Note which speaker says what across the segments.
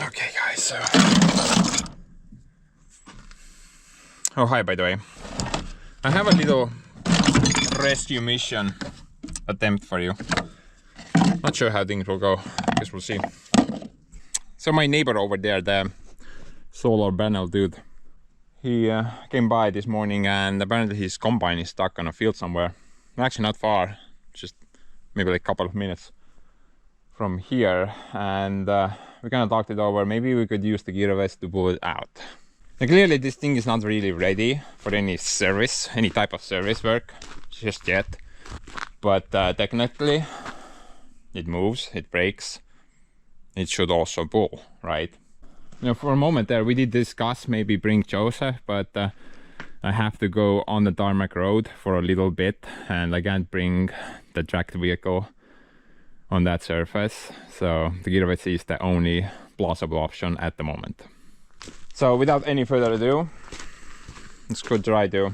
Speaker 1: Okay guys, so... Oh hi, by the way. I have a little rescue mission attempt for you. Not sure how things will go, guess we'll see. So my neighbor over there, the solar panel dude, he came by this morning and apparently his combine is stuck on a field somewhere. Actually not far, just maybe like a couple of minutes from here, and we kind of talked it over. Maybe we could use the gear vest to pull it out. Now, clearly this thing is not really ready for any service, any type of service work just yet, but technically it moves, it brakes, it should also pull, right? Now for a moment there we did discuss maybe bring Joseph, but I have to go on the tarmac road for a little bit and I can't bring the tracked vehicle on that surface, so the gear vest is the only plausible option at the moment. So without any further ado, let's go try to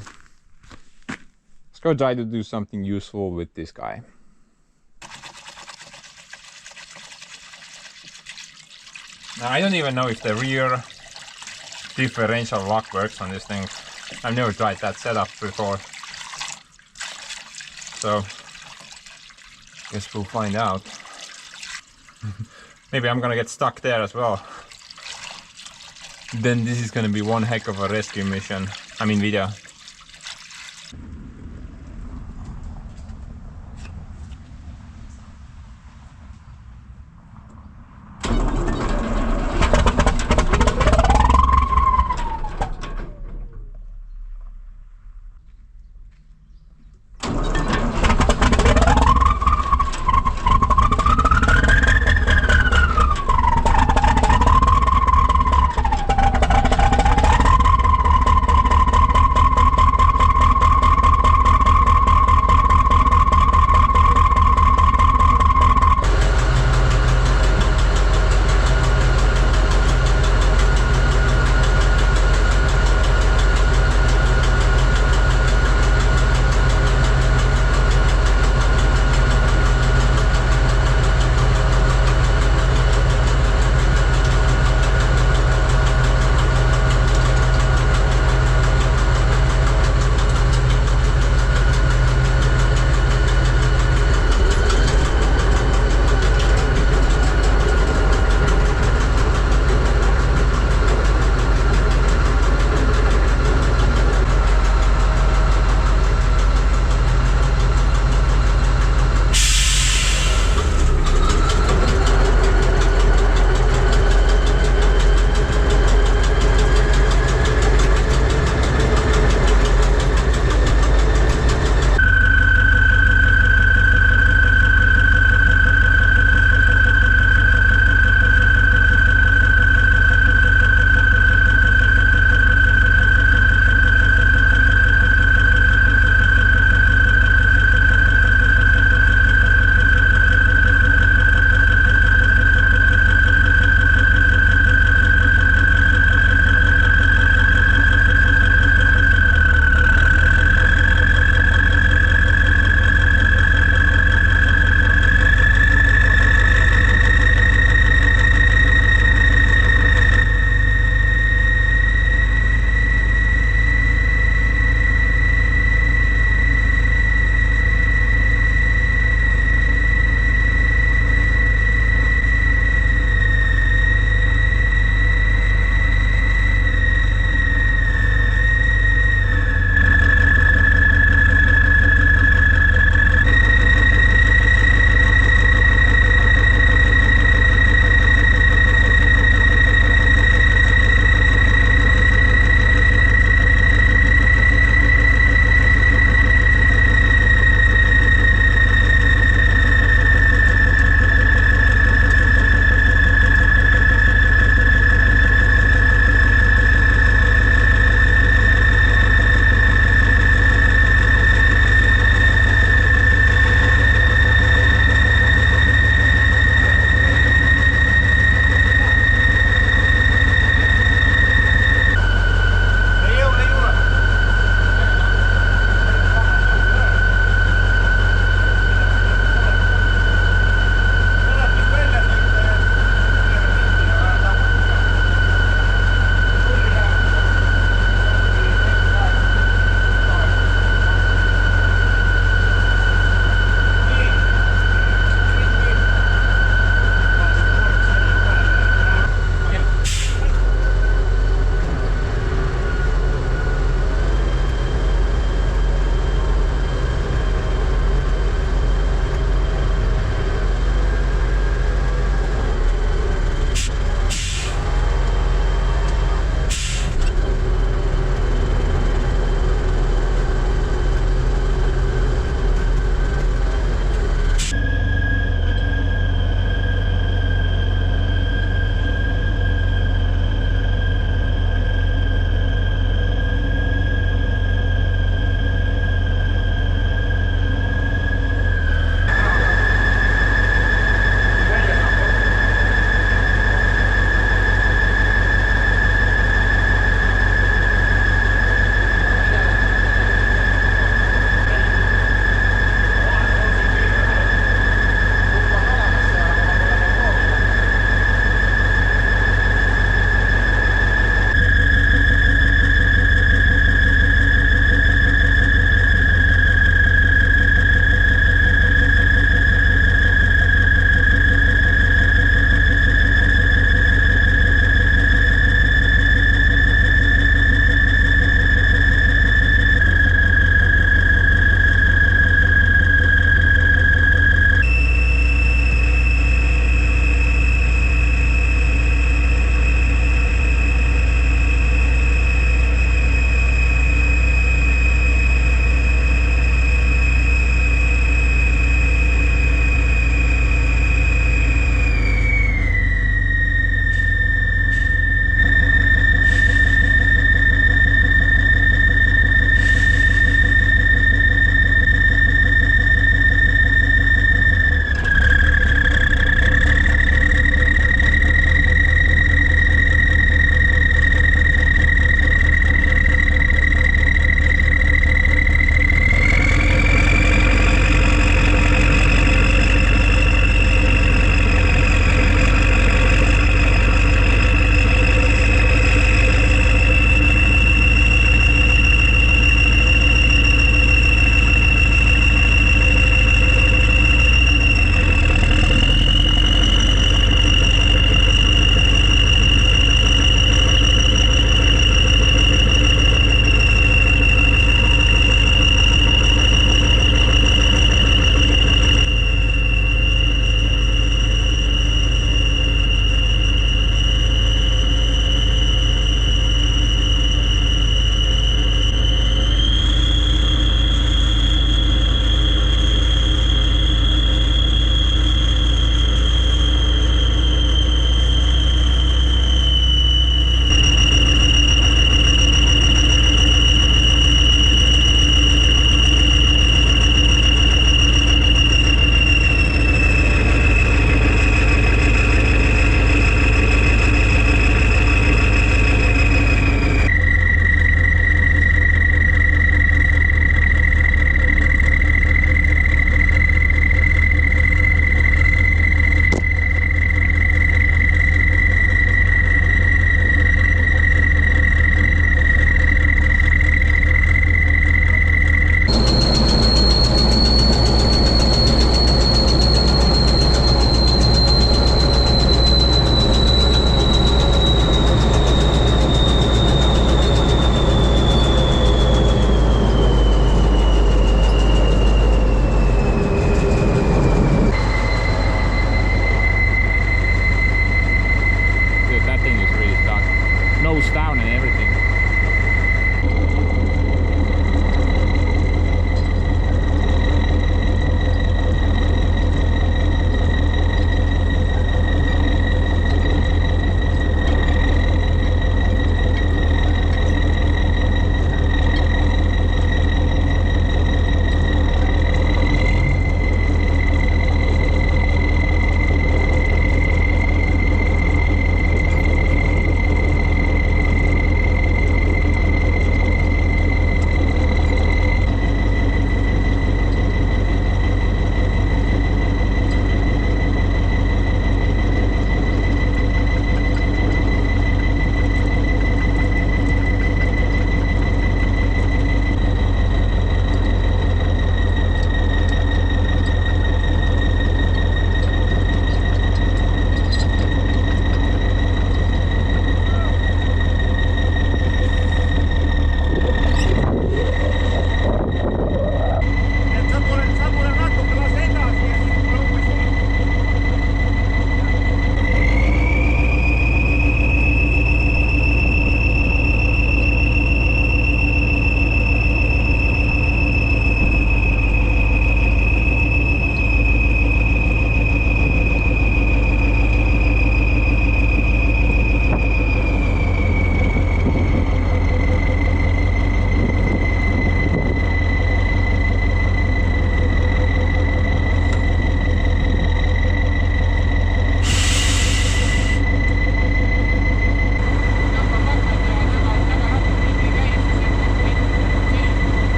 Speaker 1: do something useful with this guy. Now, I don't even know if the rear differential lock works on this thing. I've never tried that setup before, so guess we'll find out. Maybe I'm gonna get stuck there as well. Then this is gonna be one heck of a rescue mission. I mean video.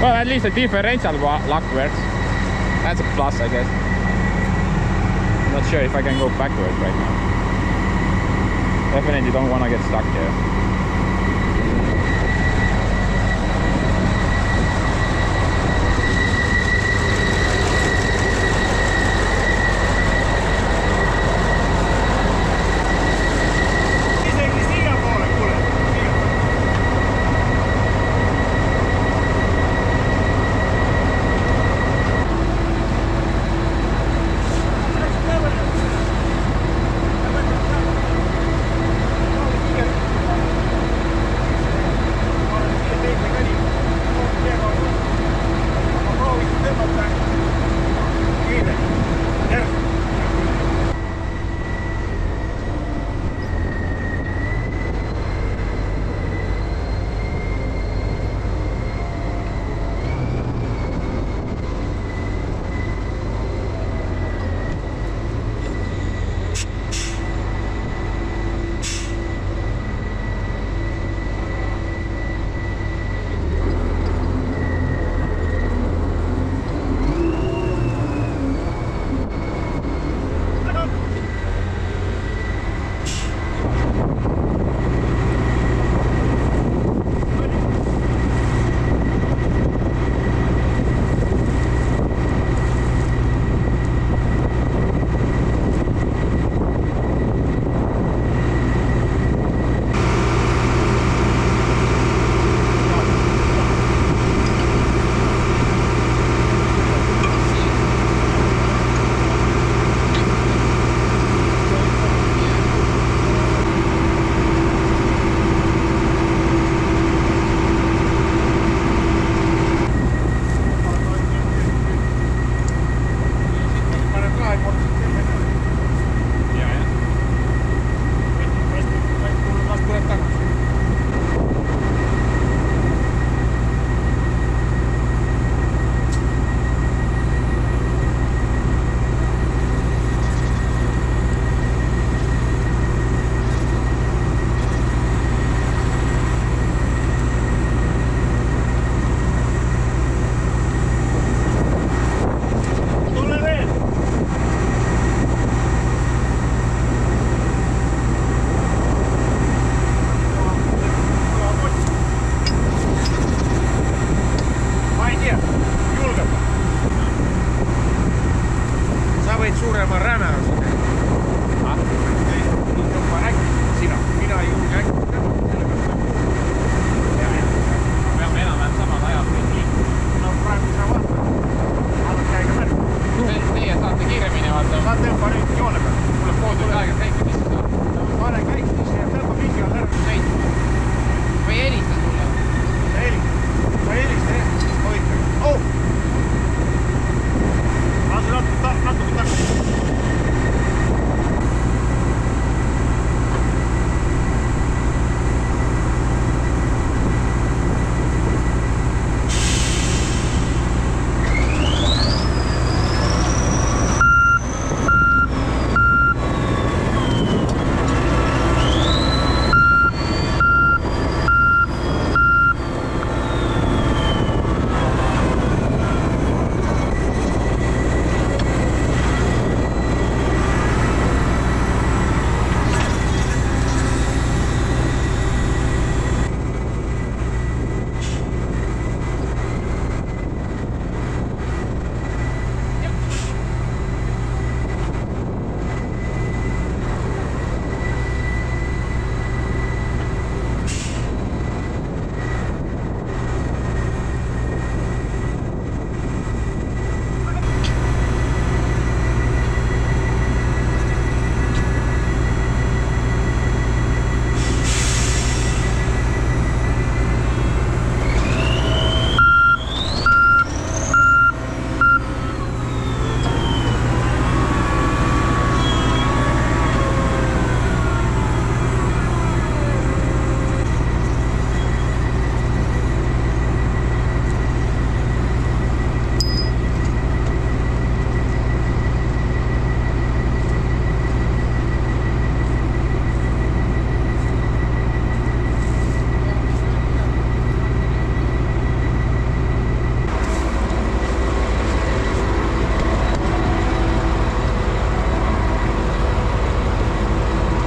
Speaker 1: Well, at least the differential lock works. That's a plus, I guess. I'm not sure if I can go backwards right now. Definitely don't want to get stuck here.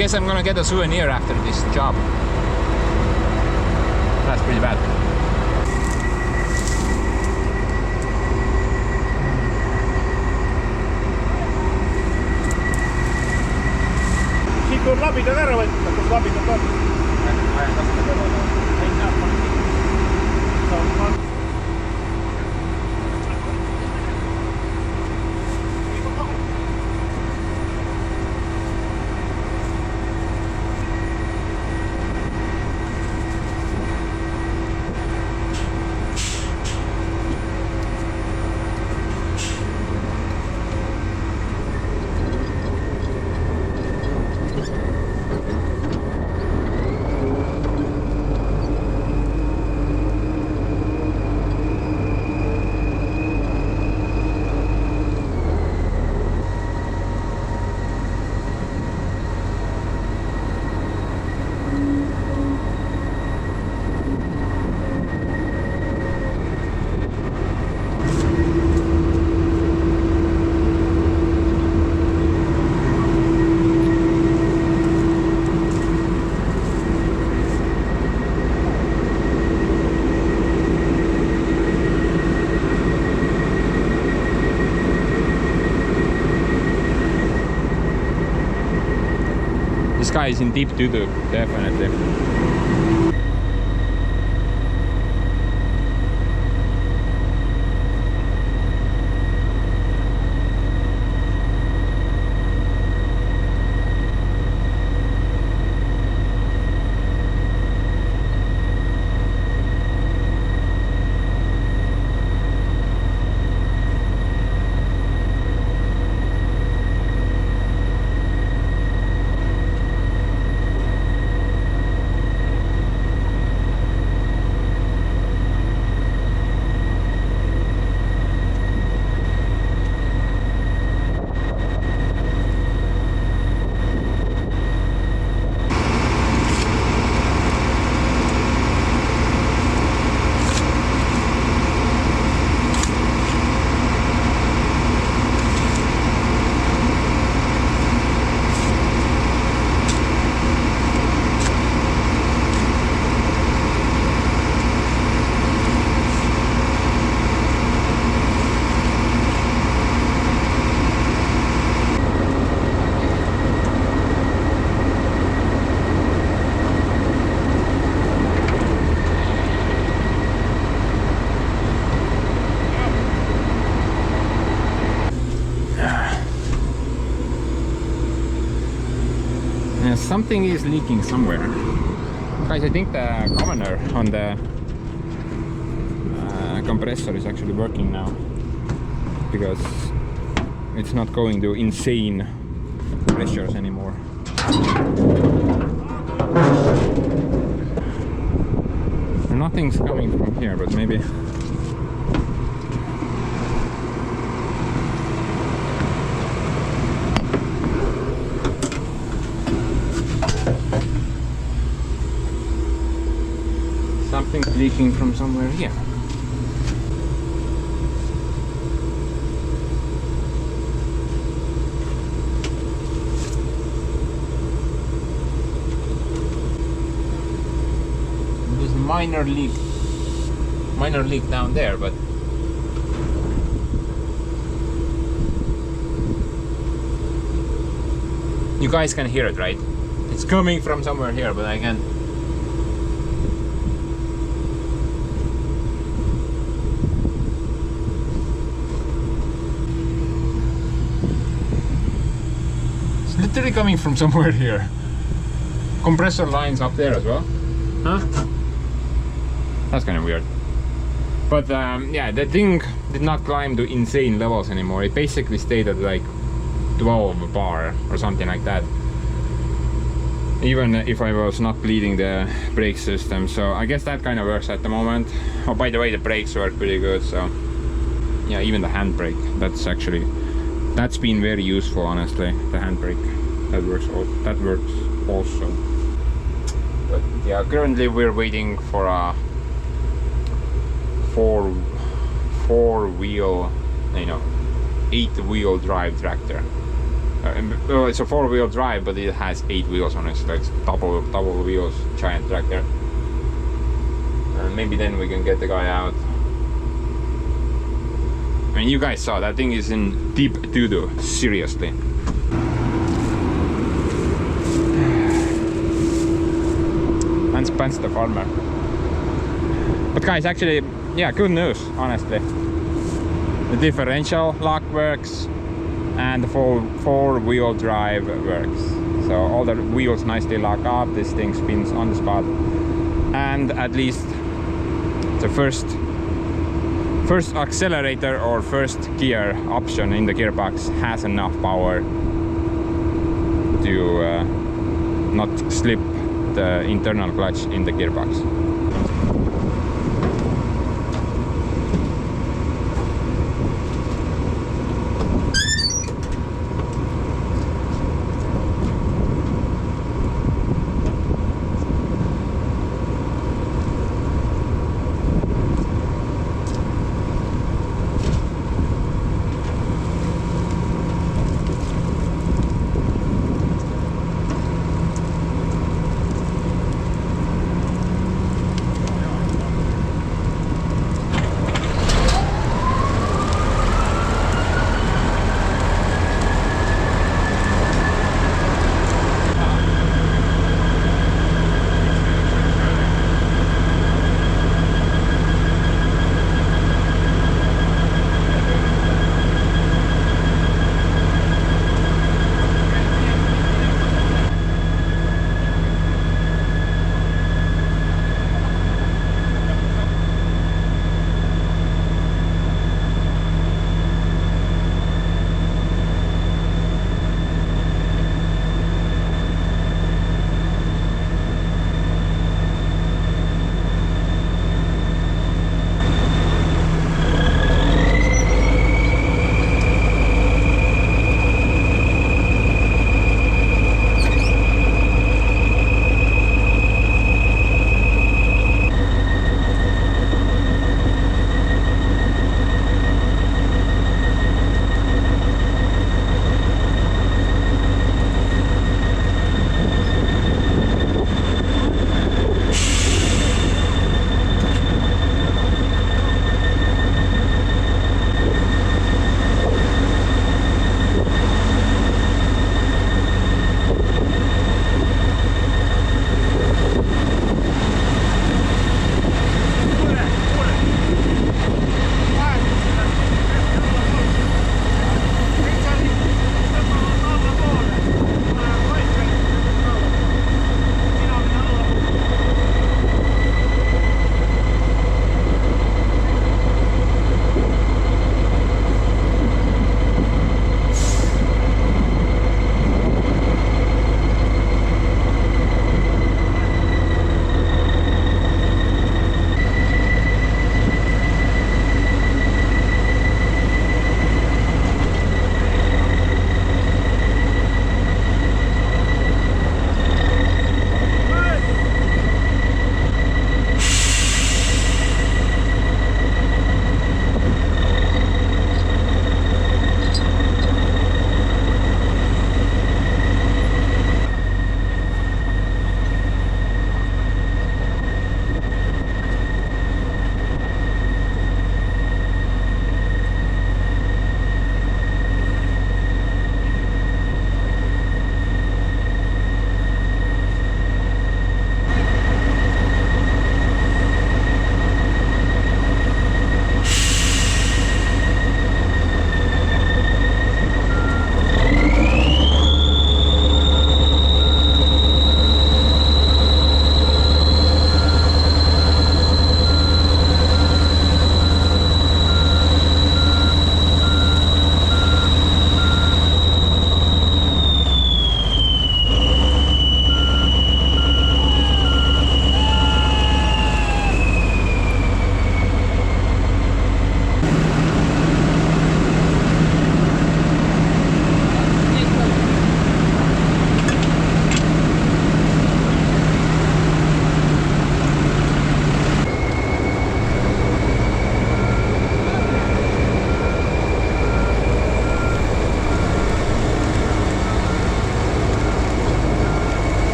Speaker 1: guess I'm gonna get a souvenir after this job. That's pretty bad.
Speaker 2: Siit tuleb labidad ära võtta, kus labidad on. Ei saa panna.
Speaker 1: This guy is in deep doo-doo, definitely. Something is leaking somewhere. Guys, I think the governor on the compressor is actually working now, because it's not going to insane pressures anymore. Nothing's coming from here, but maybe something's leaking from somewhere here. There's a minor leak down there, but you guys can hear it, right? It's coming from somewhere here, but I can't. Literally coming from somewhere here. Compressor lines up there as well. Huh? That's kind of weird. But yeah, the thing did not climb to insane levels anymore. It basically stayed at like 12 bar or something like that. Even if I was not bleeding the brake system. So I guess that kind of works at the moment. Oh, by the way, the brakes work pretty good. So yeah, even the handbrake. That's been very useful, honestly. The handbrake. That works also. But yeah, currently we're waiting for a four-wheel, 8-wheel drive tractor. It's a 4-wheel drive, but it has 8 wheels on it, so it's double wheels, giant tractor. Maybe then we can get the guy out. I mean, you guys saw that thing is in deep doo-doo, seriously. And Spence the farmer. But guys, actually, yeah, good news, honestly. The differential lock works and the 4-wheel drive works. So all the wheels nicely lock up, this thing spins on the spot. And at least the first accelerator or first gear option in the gearbox has enough power to not slip the internal clutch in the gearbox.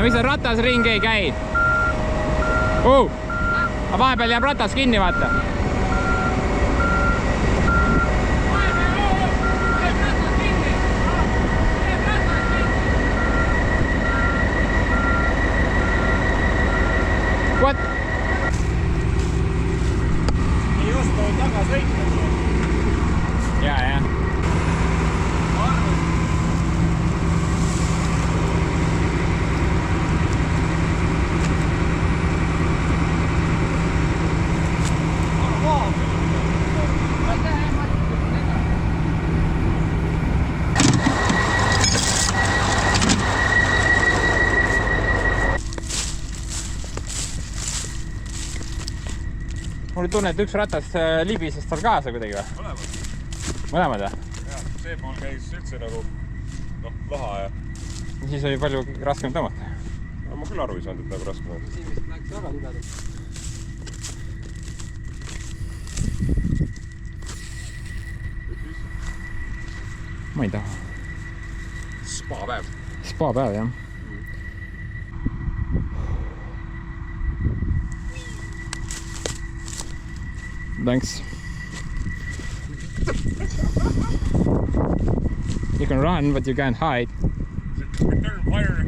Speaker 1: aga mis sa ratas ringi ei käi? Aga vahepeal jääb ratas kinni, vaata. What?
Speaker 2: Ei oska taga sõita.
Speaker 1: Ja. Mul tunne, et üks ratas libises tal kaasa kuidagi või? Mõlemad või?
Speaker 2: Jah, see pool käis üldse nagu laha ja...
Speaker 1: Siis oli palju raskem tõmmata.
Speaker 2: No, ma küll aru ei saanud, et nagu raskem on.
Speaker 3: Siin vist läks väga tugevalt.
Speaker 1: Ma ei taha.
Speaker 2: Spa-päev.
Speaker 1: Spa-päev, jah. Thanks. You can run, but you can't hide.
Speaker 2: Return fire.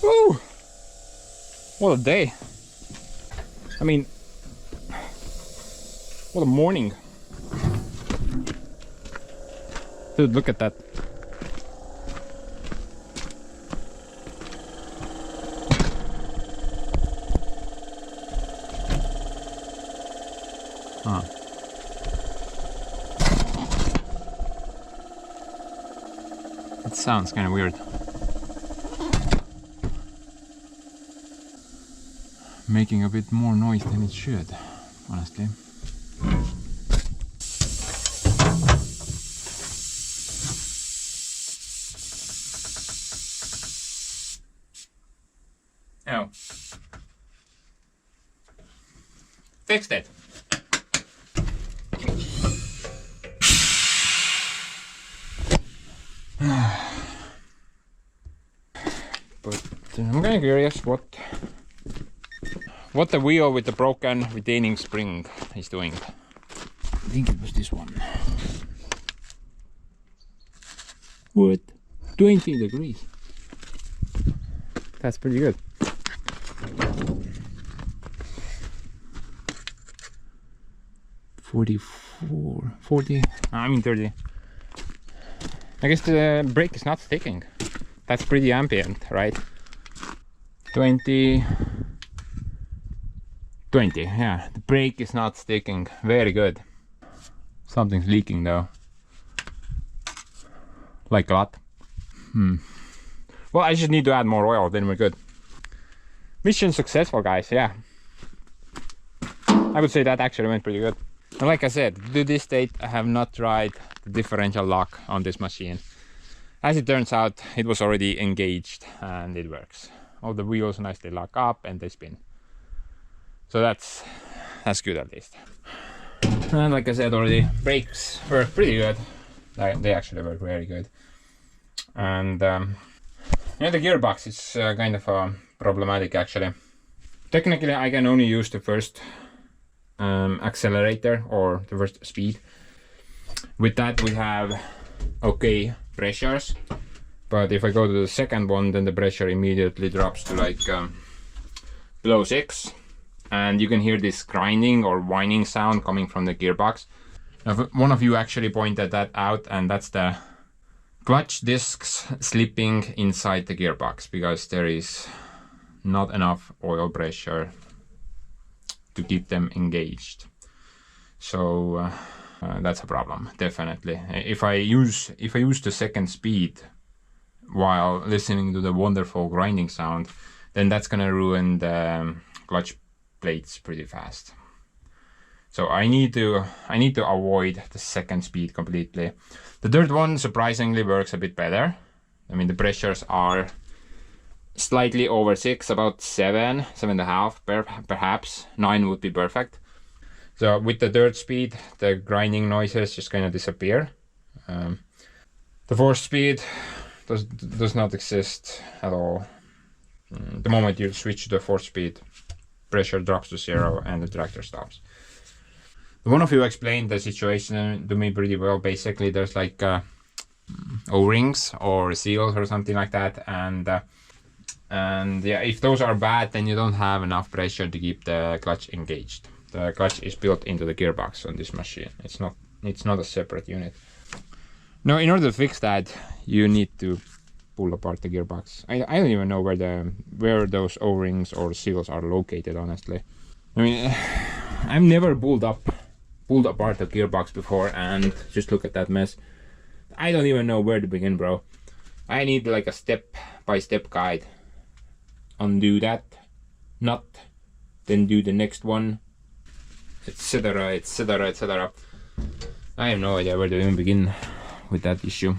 Speaker 1: Woo! What a day. I mean, what a morning. Dude, look at that. Huh. It sounds kind of weird. Making a bit more noise than it should, honestly. Oh. Fixed it. But I'm kind of curious what the wheel with the broken retaining spring is doing. I think it was this one. What? 20 degrees. That's pretty good. $44, $40, I mean 30. I guess the brake is not sticking. That's pretty ambient, right? 20, yeah, the brake is not sticking. Very good. Something's leaking though. Like a lot. Well, I just need to add more oil, then we're good. Mission successful, guys, yeah. I would say that actually went pretty good. And like I said, to this date, I have not tried the differential lock on this machine. As it turns out, it was already engaged and it works. All the wheels nicely lock up and they spin. So that's good at least. And like I said already, brakes work pretty good. They actually work very good. And yeah, the gearbox is kind of problematic actually. Technically, I can only use the first accelerator or the first speed. With that we have okay pressures, but if I go to the second one, then the pressure immediately drops to like below 6, and you can hear this grinding or whining sound coming from the gearbox. Now, one of you actually pointed that out, and that's the clutch discs slipping inside the gearbox because there is not enough oil pressure to keep them engaged. So that's a problem, definitely. If I use the second speed while listening to the wonderful grinding sound, then that's gonna ruin the clutch plates pretty fast. So I need to avoid the second speed completely. The third one surprisingly works a bit better. I mean, the pressures are slightly over 6, about 7.5 perhaps. 9 would be perfect. So with the third speed, the grinding noises just kind of disappear. The fourth speed does not exist at all. The moment you switch to the fourth speed, pressure drops to 0 and the tractor stops. One of you explained the situation to me pretty well. Basically, there's like O-rings or seals or something like that, and yeah, if those are bad, then you don't have enough pressure to keep the clutch engaged. The clutch is built into the gearbox on this machine. It's not a separate unit. Now, in order to fix that, you need to pull apart the gearbox. I don't even know where those O-rings or seals are located, honestly. I mean, I've never pulled apart the gearbox before, and just look at that mess. I don't even know where to begin, bro. I need like a step-by-step guide. Undo that nut, then do the next one, etc, etc, etc. I have no idea where to even begin with that issue.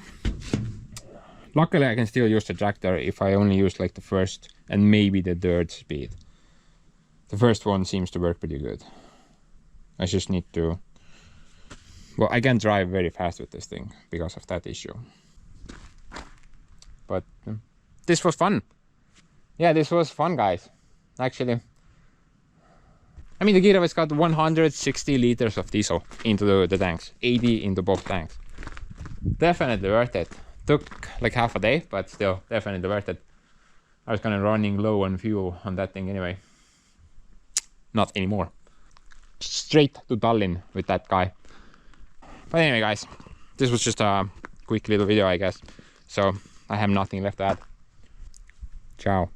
Speaker 1: Luckily, I can still use the tractor if I only use like the first and maybe the third speed. The first one seems to work pretty good. I just need to... Well, I can drive very fast with this thing because of that issue. But this was fun. Yeah, this was fun, guys. Actually. I mean, the Gearbox got 160 liters of diesel into the tanks. 80 into both tanks. Definitely worth it. Took like half a day, but still definitely worth it. I was kind of running low on fuel on that thing anyway. Not anymore. Straight to Tallinn with that guy. But anyway, guys, this was just a quick little video, I guess. So I have nothing left to add. Ciao.